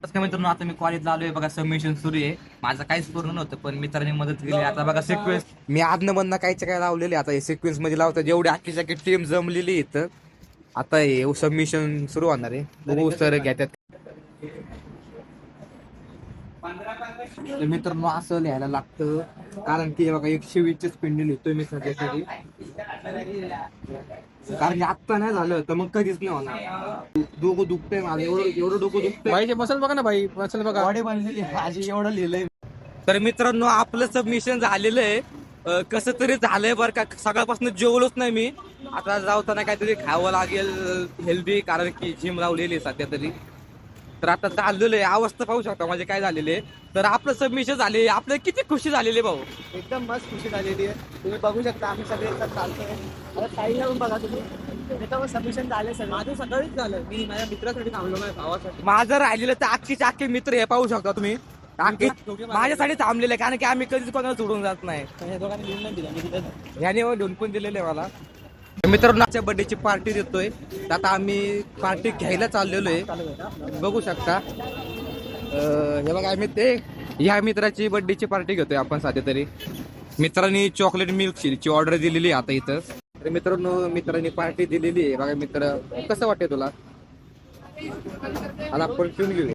काय मित्रांनो, आता मी कॉलेजला आलोय बघा. सबमिशन सुरू आहे. माझं काहीच पूर्ण नव्हतं पण मित्रांनी मदत केली. आता बघा सिक्वेन्स मी आदन बंद कायच्या काय लावलेले. आता हे सिक्वेन्स मध्ये लावतात. जेवढी आखी टीम जमलेली इथं. आता हे सबमिशन सुरू होणार आहे. बघू सर घेतात. तर मित्रांनो असं लिहायला लागतं कारण की बघा 120 पेंडिंग लिहितोय मी सध्यासाठी. कारण की आत्ता नाही झालं तर मग कधीच नाही होणार. डोकं दुखतंय माझं, एवढं डोकं दुखतंय. भाई मसल बघा ना भाई, मसल बघा. बॉडी बनलेली माझी, एवढं लिहिलंय. तर मित्रांनो आपलं सबमिशन झालेलं आहे. कसं तरी झालंय बरं का. सकाळपासून जेवलोच नाही मी. आता जावताना काहीतरी खावं लागेल हेल्दी, कारण की जिम लावलेली आहे सध्या तरी. तर आता चाललेलं आहे. अवस्था पाहू शकता म्हणजे काय झालेले आहे. तर आपलं सबमिशन झाले. आपल्याला किती खुशी झालेली भाऊ. एकदम मस्त खुशी झालेली आहे. तुम्ही बघू शकता आम्ही सगळे एकसाथ चालतोय. आता ताईला पण बघा तुम्ही. त्याच्यावर सबमिशन झाले सगळं. माझं सकाळीच झालं. मी माझ्या मित्रासाठी थांबलो, माझ्या भावासाठी. माझं राहिलेलं तर अख्खे मित्र हे पाहू शकता तुम्ही. माझ्यासाठी थांबलेले आहे, कारण की आम्ही कधीच कोणाला सोडून जात नाही. या दोघांनी लिहून नाही दिलं, मी दिलं. याने घेऊन पण दिलेले आहे मला. मित्रांनो आजच्या बर्थडेची पार्टी देतोय. तर आता आम्ही पार्टी घ्यायला चाललेलो आहे. बघू शकता. हे बघा आम्ही ते ह्या मित्राची बर्थडेची पार्टी घेतोय आपण सध्या तरी. मित्रांनी चॉकलेट मिल्क शेकची ऑर्डर दिलेली आहे आता इथं. तर मित्रांनो मित्रांनी पार्टी दिलेली आहे बघा. मित्र कसं वाटतंय तुला? आता आपण पिऊन घेऊ.